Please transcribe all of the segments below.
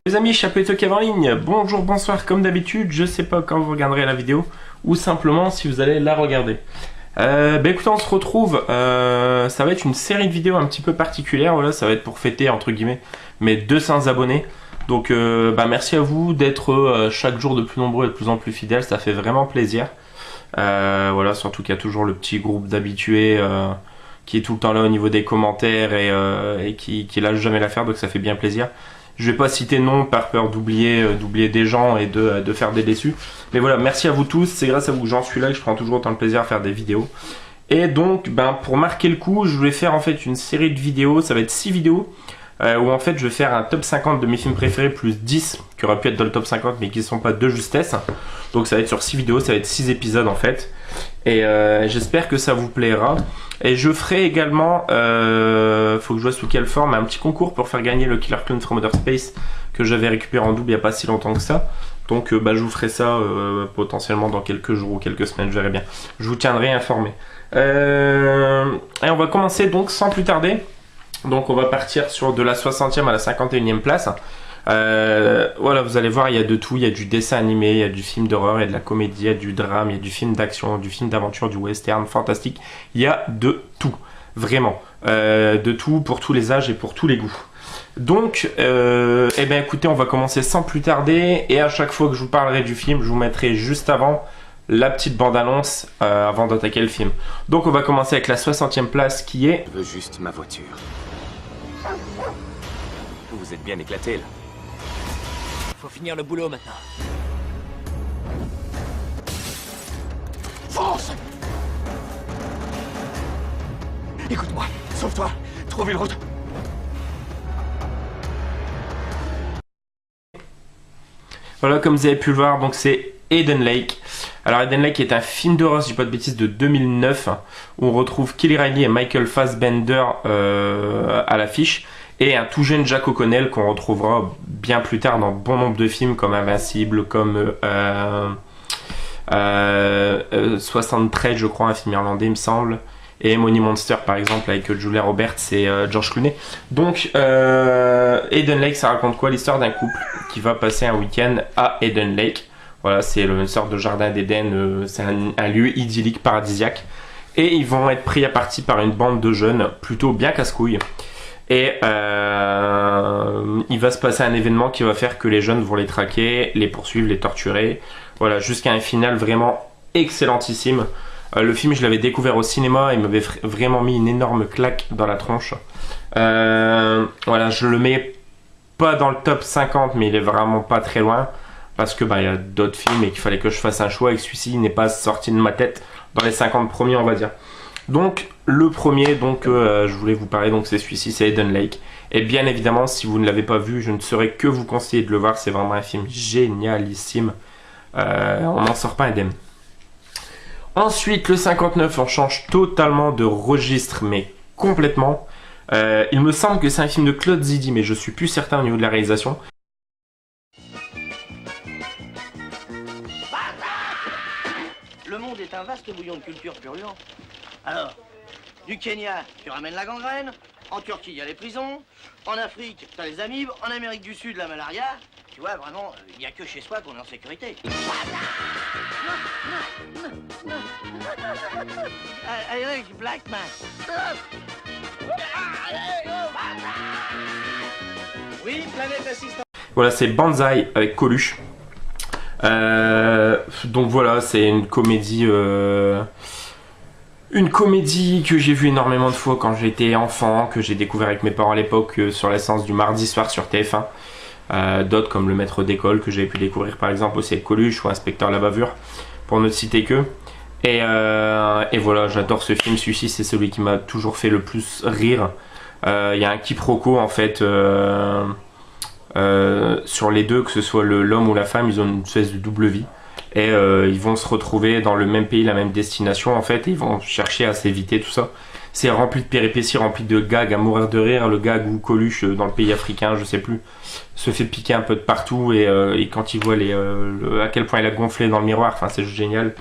Les amis, Chapelito Kev en ligne, bonjour, bonsoir, comme d'habitude, je sais pas quand vous regarderez la vidéo, ou simplement si vous allez la regarder. Écoutez, on se retrouve, ça va être une série de vidéos un petit peu particulière, voilà, ça va être pour fêter, entre guillemets, mes 200 abonnés. Donc merci à vous d'être chaque jour de plus nombreux et de plus en plus fidèles, ça fait vraiment plaisir. Voilà, surtout qu'il y a toujours le petit groupe d'habitués qui est tout le temps là au niveau des commentaires et qui lâche jamais l'affaire, donc ça fait bien plaisir. Je vais pas citer nom par peur d'oublier des gens et de faire des déçus. Mais voilà, merci à vous tous, c'est grâce à vous que j'en suis là, que je prends toujours autant de plaisir à faire des vidéos. Et donc, pour marquer le coup, je vais faire en fait une série de vidéos, ça va être 6 vidéos, où en fait je vais faire un top 50 de mes films préférés, plus 10 qui auraient pu être dans le top 50 mais qui ne sont pas de justesse. Donc ça va être sur 6 vidéos, ça va être 6 épisodes en fait. Et j'espère que ça vous plaira. Et je ferai également, faut que je vois sous quelle forme, un petit concours pour faire gagner le Killer Clown from Outer Space que j'avais récupéré en double il n'y a pas si longtemps que ça. Donc je vous ferai ça potentiellement dans quelques jours ou quelques semaines, je verrai bien. Je vous tiendrai informé. Et on va commencer donc sans plus tarder. Donc on va partir sur de la 60e à la 51e place. Voilà, vous allez voir, il y a de tout, il y a du dessin animé, il y a du film d'horreur, il y a de la comédie, il y a du drame, il y a du film d'action, du film d'aventure, du western, fantastique, il y a de tout, vraiment, de tout pour tous les âges et pour tous les goûts. Donc, écoutez, on va commencer sans plus tarder, et à chaque fois que je vous parlerai du film, je vous mettrai juste avant la petite bande-annonce avant d'attaquer le film. Donc on va commencer avec la 60e place qui est... Je veux juste ma voiture. Vous êtes bien éclaté là. Faut finir le boulot maintenant. Fonce! Écoute-moi, sauve-toi, trouve une route. Voilà, comme vous avez pu le voir, donc c'est Hidden Lake. Alors Hidden Lake est un film d'horreur, si je dis pas de bêtises, de 2009, où on retrouve Kelly Reilly et Michael Fassbender à l'affiche, et un tout jeune Jack O'Connell qu'on retrouvera bien plus tard dans bon nombre de films comme Invincible, comme 73 je crois, un film irlandais il me semble, et Money Monster par exemple avec Julia Roberts et George Clooney. Donc Hidden Lake, ça raconte quoi? L'histoire d'un couple qui va passer un week-end à Hidden Lake. Voilà, c'est une sorte de jardin d'Éden, c'est un lieu idyllique, paradisiaque. Et ils vont être pris à partie par une bande de jeunes plutôt bien casse-couilles. Et il va se passer un événement qui va faire que les jeunes vont les traquer, les poursuivre, les torturer. Voilà, jusqu'à un final vraiment excellentissime. Le film, je l'avais découvert au cinéma, il m'avait vraiment mis une énorme claque dans la tronche. Voilà, je le mets pas dans le top 50, mais il est vraiment pas très loin. Parce que il y a d'autres films et qu'il fallait que je fasse un choix et que celui-ci n'est pas sorti de ma tête dans les 50 premiers, on va dire. Donc le premier je voulais vous parler, donc c'est celui-ci, c'est Hidden Lake. Et bien évidemment, si vous ne l'avez pas vu, je ne saurais que vous conseiller de le voir, c'est vraiment un film génialissime. On n'en sort pas indemne. Ensuite, le 59, on change totalement de registre, mais complètement. Il me semble que c'est un film de Claude Zidi, mais je suis plus certain au niveau de la réalisation. Le monde est un vaste bouillon de culture purulent. Alors, du Kenya, tu ramènes la gangrène. En Turquie, il y a les prisons. En Afrique, t'as les amibes. En Amérique du Sud, la malaria. Tu vois, vraiment, il n'y a que chez soi qu'on est en sécurité. Allez, Black Man. Oui, Planète Assistant. Voilà, c'est Banzai avec Coluche. Donc voilà, c'est une comédie que j'ai vue énormément de fois quand j'étais enfant, que j'ai découvert avec mes parents à l'époque sur la séance du mardi soir sur TF1. D'autres comme Le Maître d'école que j'avais pu découvrir par exemple aussi avec Coluche ou Inspecteur la bavure, pour ne citer que. Et voilà, j'adore ce film, celui-ci c'est celui qui m'a toujours fait le plus rire. Il y a un quiproquo en fait sur les deux, que ce soit l'homme ou la femme, ils ont une espèce de double vie. Et ils vont se retrouver dans le même pays, la même destination en fait, et ils vont chercher à s'éviter tout ça. C'est rempli de péripéties, rempli de gags à mourir de rire. Le gag où Coluche, dans le pays africain, je sais plus, se fait piquer un peu de partout, et quand il voit à quel point il a gonflé dans le miroir, enfin c'est juste génial.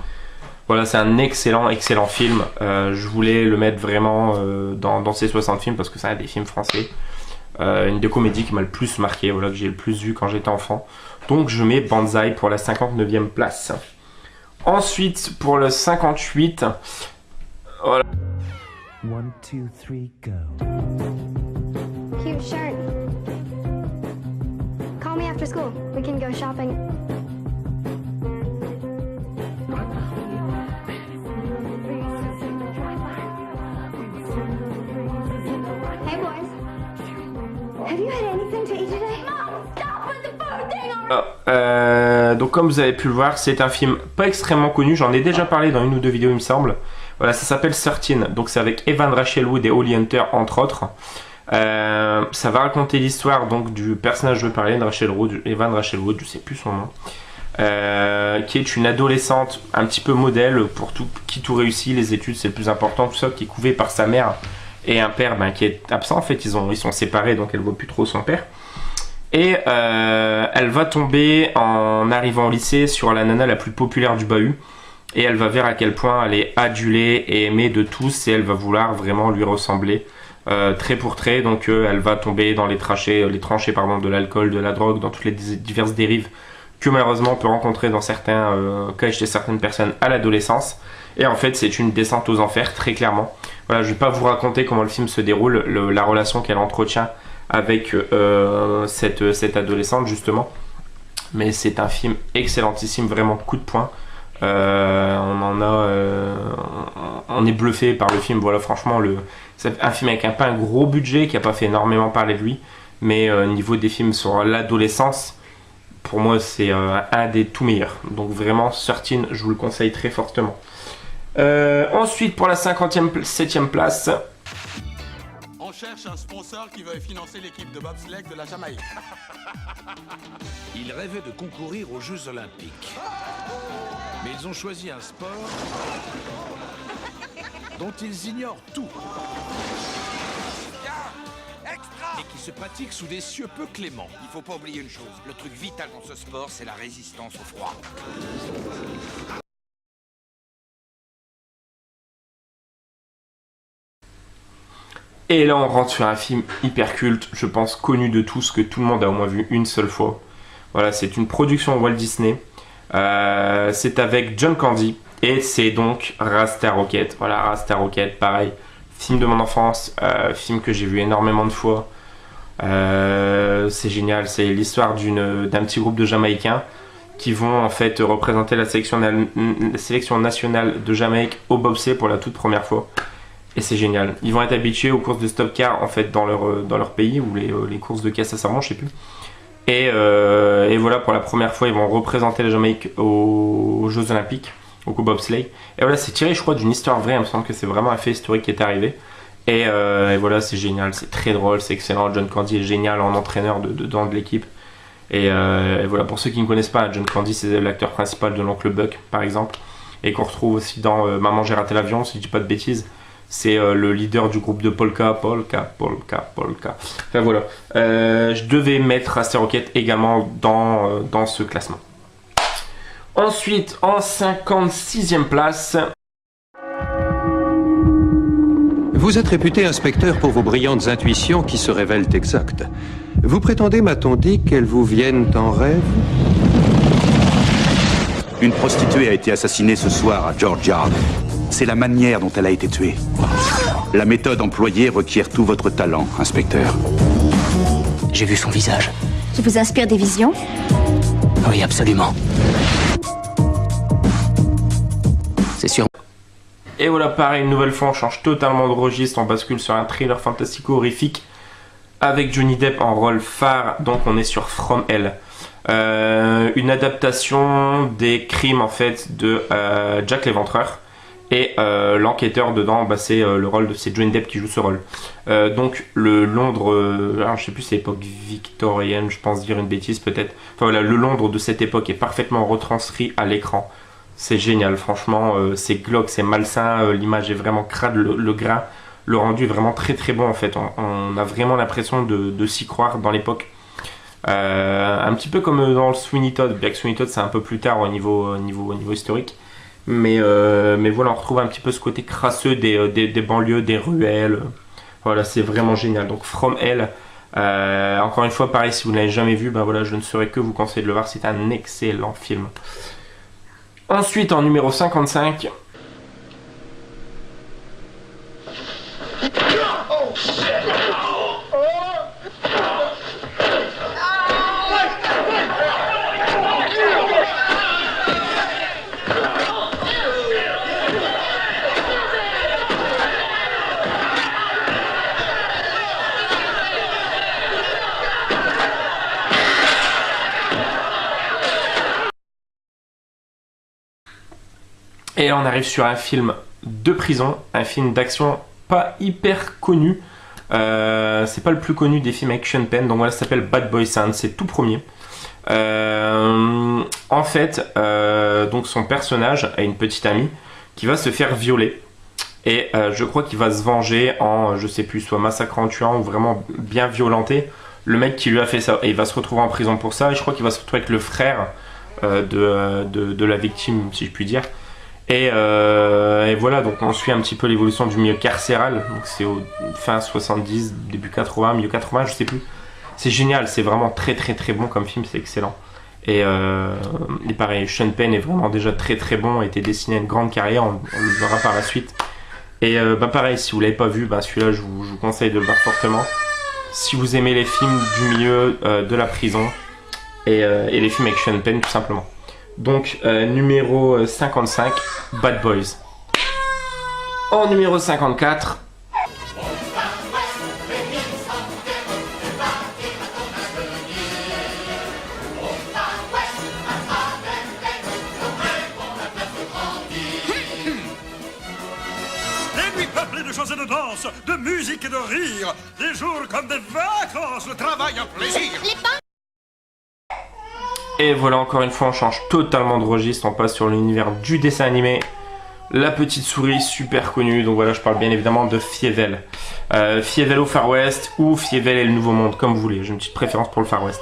Voilà, c'est un excellent film. Je voulais le mettre vraiment dans ces 60 films parce que c'est un des films français Une des comédies qui m'a le plus marqué, voilà, que j'ai le plus vu quand j'étais enfant. Donc je mets Banzai pour la 59e place. Ensuite, pour le 58, voilà. 1, 2, 3, go. Cute shirt. Call me after school. We can go shopping. Hey boys. Have you had anything to eat today? Mom, stop with the food thing. Donc comme vous avez pu le voir, c'est un film pas extrêmement connu. J'en ai déjà parlé dans une ou deux vidéos, il me semble. Voilà, ça s'appelle 13. Donc c'est avec Evan Rachel Wood et Holly Hunter, entre autres. Ça va raconter l'histoire donc du personnage joué par Evan Rachel Wood, je sais plus son nom, qui est une adolescente un petit peu modèle pour qui tout réussit, les études c'est le plus important, tout ça, qui est couvée par sa mère et un père qui est absent. En fait, ils sont séparés, donc elle voit plus trop son père. Et elle va tomber en arrivant au lycée sur la nana la plus populaire du bahut. Et elle va voir à quel point elle est adulée et aimée de tous, et elle va vouloir vraiment lui ressembler trait pour trait. Donc elle va tomber dans les tranchées de l'alcool, de la drogue, dans toutes les diverses dérives que malheureusement on peut rencontrer dans certains cas chez certaines personnes à l'adolescence. Et en fait c'est une descente aux enfers, très clairement. Voilà, je vais pas vous raconter comment le film se déroule, la relation qu'elle entretient avec cette adolescente justement. Mais c'est un film excellentissime, vraiment coup de poing. On est bluffé par le film. Voilà, franchement, c'est un film avec pas un gros budget, qui a pas fait énormément parler de lui, mais au niveau des films sur l'adolescence, pour moi c'est un des tout meilleurs. Donc vraiment 13, je vous le conseille très fortement. Ensuite, pour la 57e place, on cherche un sponsor qui veuille financer l'équipe de bobsleigh de la Jamaïque. Ils rêvaient de concourir aux Jeux Olympiques. Mais ils ont choisi un sport dont ils ignorent tout. Et qui se pratique sous des cieux peu cléments. Il faut pas oublier une chose, le truc vital dans ce sport, c'est la résistance au froid. et là on rentre sur un film hyper culte, je pense connu de tous, que tout le monde a au moins vu une seule fois. Voilà, c'est une production Walt Disney. C'est avec John Candy et c'est donc Rasta Rocket. Voilà, Rasta Rocket, pareil, film de mon enfance, film que j'ai vu énormément de fois. C'est génial, c'est l'histoire d'un petit groupe de Jamaïcains qui vont en fait représenter la sélection nationale de Jamaïque au bobsleigh pour la toute première fois. Et c'est génial. Ils vont être habitués aux courses de stop car en fait dans leur pays, ou les courses de caisse à savon, je sais plus. Et voilà, pour la première fois, ils vont représenter la Jamaïque aux Jeux Olympiques, au bobsleigh. Et voilà, c'est tiré, je crois, d'une histoire vraie. Il me semble que c'est vraiment un fait historique qui est arrivé. Et voilà, c'est génial, c'est très drôle, c'est excellent. John Candy est génial en entraîneur de l'équipe. Et voilà, pour ceux qui ne connaissent pas, John Candy, c'est l'acteur principal de l'Oncle Buck, par exemple. Et qu'on retrouve aussi dans Maman, j'ai raté l'avion, si je dis pas de bêtises. C'est le leader du groupe de Polka. Enfin voilà. Je devais mettre Rasta Rocket également dans ce classement. Ensuite, en 56e place. Vous êtes réputé inspecteur pour vos brillantes intuitions qui se révèlent exactes. Vous prétendez, m'a-t-on dit, qu'elles vous viennent en rêve? Une prostituée a été assassinée ce soir à Georgia. C'est la manière dont elle a été tuée. La méthode employée requiert tout votre talent, inspecteur. J'ai vu son visage. Je vous inspire des visions? Oui, absolument. C'est sûr. Et voilà, pareil, une nouvelle fois, on change totalement de registre. On bascule sur un thriller fantastico-horrifique avec Johnny Depp en rôle phare. Donc on est sur From Hell. Une adaptation des crimes en fait de Jack l'Éventreur. Et l'enquêteur dedans, c'est c'est Johnny Depp qui joue ce rôle. Donc le Londres, alors, je sais plus, c'est l'époque victorienne, je pense dire une bêtise peut-être. Enfin voilà, le Londres de cette époque est parfaitement retranscrit à l'écran. C'est génial, franchement, c'est glauque, c'est malsain, l'image est vraiment crade, le grain, le rendu est vraiment très très bon en fait. On a vraiment l'impression de s'y croire dans l'époque. Un petit peu comme dans le Sweeney Todd, bien que Sweeney Todd c'est un peu plus tard au niveau historique. Mais voilà, on retrouve un petit peu ce côté crasseux des banlieues, des ruelles. Voilà, c'est vraiment génial. Donc From Hell Encore une fois, pareil, si vous ne l'avez jamais vu, ben voilà, je ne saurais que vous conseiller de le voir, c'est un excellent film. Ensuite, en numéro 55... Et là on arrive sur un film de prison, un film d'action pas hyper connu. C'est pas le plus connu des films avec Sean Penn, donc voilà, ça s'appelle Bad Boy, c'est un de ses tout premiers. En fait, donc son personnage a une petite amie qui va se faire violer. Et je crois qu'il va se venger en, je sais plus, soit massacrant, tuant ou vraiment bien violenté le mec qui lui a fait ça. Et il va se retrouver en prison pour ça. Et je crois qu'il va se retrouver avec le frère de la victime, si je puis dire. Et voilà, donc on suit un petit peu l'évolution du milieu carcéral. Donc c'est au fin 70, début 80, milieu 80, je sais plus. C'est génial, c'est vraiment très très très bon comme film, c'est excellent. Et pareil, Sean Penn est vraiment déjà très très bon, a été destiné à une grande carrière, on le verra par la suite. Et pareil, si vous l'avez pas vu, celui-là je vous conseille de le voir fortement. Si vous aimez les films du milieu de la prison et les films avec Sean Penn tout simplement. Donc numéro 55, Bad Boys. En numéro 54... Des nuits peuplées de chants et de danse, de musique et de rire, des jours comme des vacances, le travail un plaisir. Et voilà, encore une fois, on change totalement de registre, on passe sur l'univers du dessin animé. La petite souris, super connue, donc voilà, je parle bien évidemment de Fievel. Fievel au Far West ou Fievel et le Nouveau Monde, comme vous voulez, j'ai une petite préférence pour le Far West.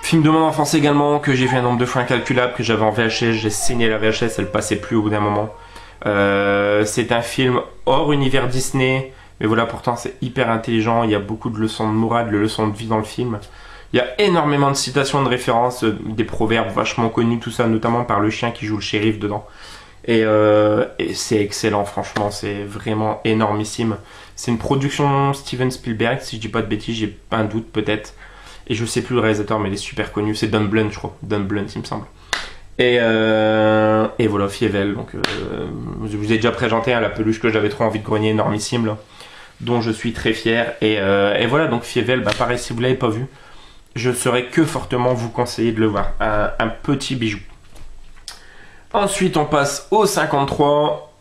Film de mon enfance également, que j'ai vu un nombre de fois incalculable, que j'avais en VHS, j'ai saigné la VHS, elle passait plus au bout d'un moment. C'est un film hors univers Disney, mais voilà, pourtant c'est hyper intelligent, il y a beaucoup de leçons de morale, de leçons de vie dans le film. Il y a énormément de citations, de références, des proverbes vachement connus, tout ça, notamment par le chien qui joue le shérif dedans. Et c'est excellent, franchement, c'est vraiment énormissime. C'est une production Steven Spielberg, si je dis pas de bêtises, j'ai pas un doute peut-être. Et je sais plus le réalisateur, mais il est super connu, c'est Don Blunt, je crois. Don Blunt, il me semble. Et voilà, Fievel, donc je vous ai déjà présenté la peluche que j'avais trop envie de grogner, énormissime, là, dont je suis très fier. Et voilà, donc Fievel, pareil, si vous l'avez pas vu, je saurais que fortement vous conseiller de le voir. Un petit bijou. Ensuite, on passe au 53.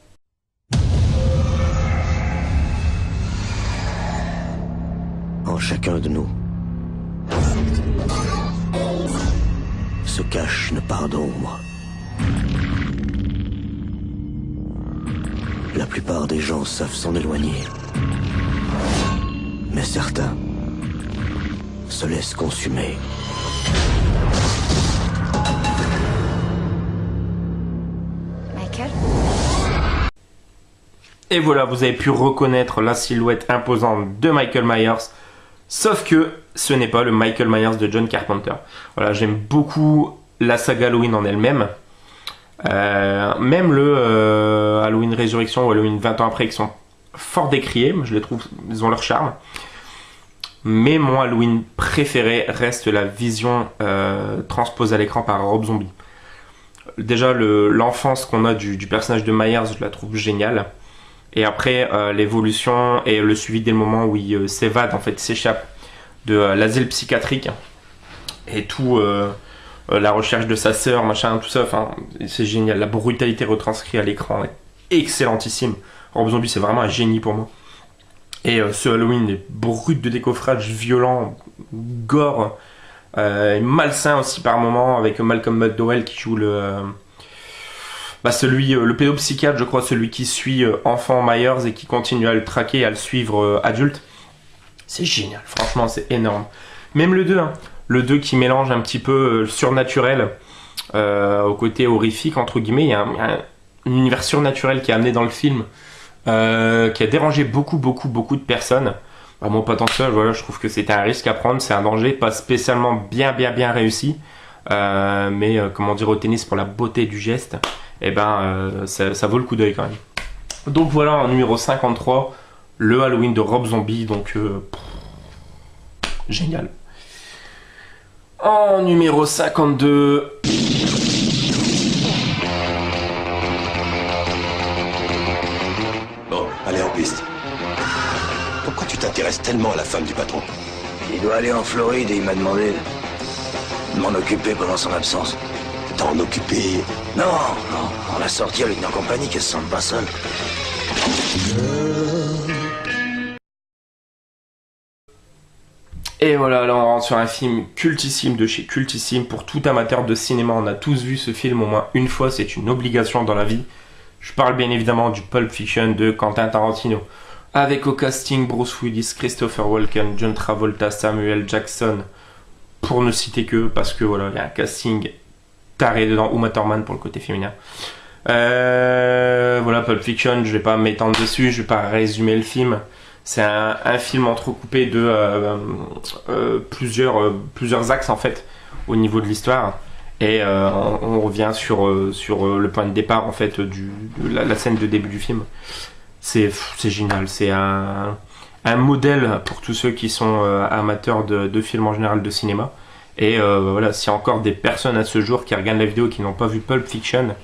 En chacun de nous se cache une part d'ombre. La plupart des gens savent s'en éloigner. Mais certains se laissent consumer. Michael ? Et voilà, vous avez pu reconnaître la silhouette imposante de Michael Myers. Sauf que ce n'est pas le Michael Myers de John Carpenter. Voilà, j'aime beaucoup la saga Halloween en elle-même. Même le Halloween Résurrection ou Halloween 20 ans après qui sont fort décriés. Je les trouve, ils ont leur charme. Mais mon Halloween préféré reste la vision transposée à l'écran par Rob Zombie. Déjà, l'enfance qu'on a du personnage de Myers, je la trouve géniale. Et après, l'évolution et le suivi dès le moment où il s'évade, en fait, s'échappe de l'asile psychiatrique. Et tout, la recherche de sa sœur, machin, tout ça, enfin, c'est génial. La brutalité retranscrite à l'écran est excellentissime. Rob Zombie, c'est vraiment un génie pour moi. Et ce Halloween est brut de décoffrage, violent, gore, malsain aussi par moments, avec Malcolm McDowell qui joue le pédopsychiatre, je crois, celui qui suit enfant Myers et qui continue à le traquer, à le suivre adulte. C'est génial, franchement, c'est énorme. Même le 2, hein, le 2 qui mélange un petit peu le surnaturel au côté horrifique, entre guillemets. Il y a un univers surnaturel qui est amené dans le film, qui a dérangé beaucoup de personnes. moi pas tant que ça, voilà, je trouve que c'était un risque à prendre, c'est un danger, pas spécialement bien réussi, mais comment dire, au tennis, pour la beauté du geste, et ça vaut le coup d'œil quand même. Donc voilà, en numéro 53, le Halloween de Rob Zombie, donc génial. En numéro 52... Bon, allez en piste. Pourquoi tu t'intéresses tellement à la femme du patron? Il doit aller en Floride et il m'a demandé de m'en occuper pendant son absence. T'en occuper? Non, on l'a sorti avec nos compagnies, qu'elle se sente pas seule. Et voilà, là on rentre sur un film cultissime de chez Cultissime. Pour tout amateur de cinéma, on a tous vu ce film au moins une fois, c'est une obligation dans la vie. Je parle bien évidemment du Pulp Fiction de Quentin Tarantino. Avec au casting Bruce Willis, Christopher Walken, John Travolta, Samuel Jackson, pour ne citer que, parce que voilà, il y a un casting taré dedans, Uma Thurman pour le côté féminin. Voilà, Pulp Fiction, je vais pas m'étendre dessus, je vais pas résumer le film. C'est un film entrecoupé de plusieurs axes en fait, au niveau de l'histoire. Et on revient sur le point de départ en fait de la scène de début du film. C'est génial, c'est un modèle pour tous ceux qui sont amateurs de films en général, de cinéma. Et voilà, s'il y a encore des personnes à ce jour qui regardent la vidéo et qui n'ont pas vu Pulp Fiction,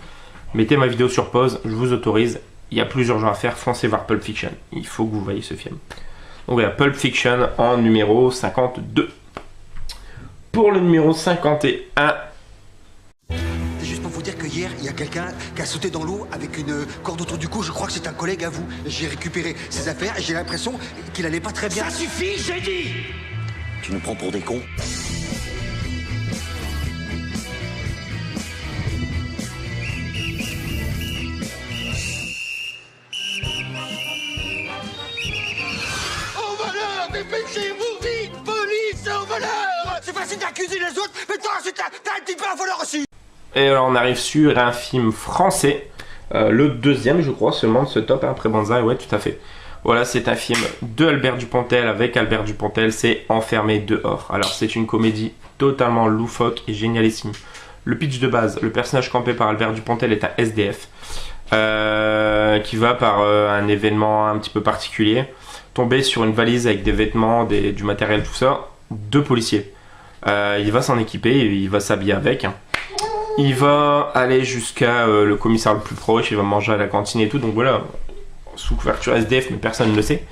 mettez ma vidéo sur pause, je vous autorise. Il y a plus urgent à faire, foncez voir Pulp Fiction. Il faut que vous voyez ce film. Donc voilà, Pulp Fiction en numéro 52. Pour le numéro 51... C'est juste pour vous dire que hier, il y a quelqu'un qui a sauté dans l'eau avec une corde autour du cou. Je crois que c'est un collègue à vous. J'ai récupéré ses affaires et j'ai l'impression qu'il allait pas très bien. Ça suffit, j'ai dit! Tu nous prends pour des cons? Dépêchez-vous vite! Police au voleur! C'est facile d'accuser les autres, mais toi, t'as un petit peu un voleur aussi! Et alors on arrive sur un film français, le deuxième je crois seulement de ce top, hein, après Banzai, ouais tout à fait. Voilà, c'est un film de Albert Dupontel, avec Albert Dupontel, c'est Enfermé dehors. Alors c'est une comédie totalement loufoque et génialissime. Le pitch de base, le personnage campé par Albert Dupontel est un SDF, qui va par un événement un petit peu particulier tomber sur une valise avec des vêtements, du matériel, tout ça, de policiers. Il va s'en équiper, il va s'habiller avec. Il va aller jusqu'à le commissaire le plus proche, il va manger à la cantine et tout, donc voilà, sous couverture SDF, mais personne ne le sait.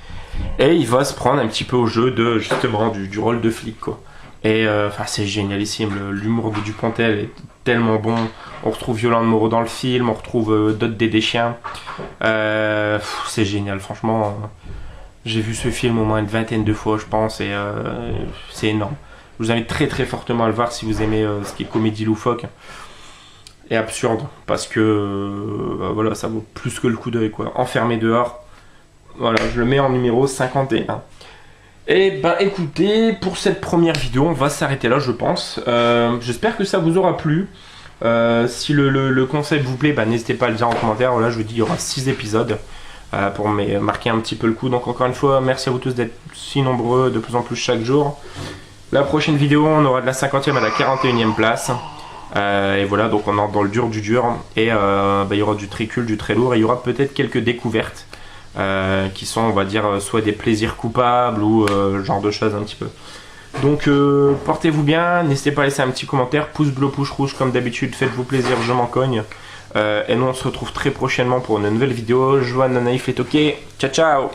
Et il va se prendre un petit peu au jeu de, justement, du rôle de flic, quoi. Et enfin, c'est génialissime, l'humour de Dupontel est tellement bon. On retrouve Yolande Moreau dans le film, on retrouve d'autres des chiens. C'est génial, franchement. J'ai vu ce film au moins une vingtaine de fois, je pense, et c'est énorme. Je vous invite très fortement à le voir si vous aimez ce qui est comédie loufoque et absurde, parce que voilà, ça vaut plus que le coup d'œil, quoi. Enfermé dehors, voilà, je le mets en numéro 51. Et ben écoutez, pour cette première vidéo, on va s'arrêter là, je pense. J'espère que ça vous aura plu. Si le concept vous plaît, ben, n'hésitez pas à le dire en commentaire. Voilà, je vous dis, il y aura 6 épisodes. Pour marquer un petit peu le coup. Donc encore une fois, merci à vous tous d'être si nombreux, de plus en plus chaque jour. La prochaine vidéo, on aura de la 50e à la 41e place. Et voilà, donc on entre dans le dur du dur. Et il y aura du tricule, du très lourd. Et il y aura peut-être quelques découvertes qui sont, on va dire, soit des plaisirs coupables ou genre de choses un petit peu. Donc portez-vous bien, n'hésitez pas à laisser un petit commentaire, pouce bleu, pouce rouge comme d'habitude, faites-vous plaisir, je m'en cogne. Et nous on se retrouve très prochainement pour une nouvelle vidéo. Joanne Naïf est ok, ciao ciao.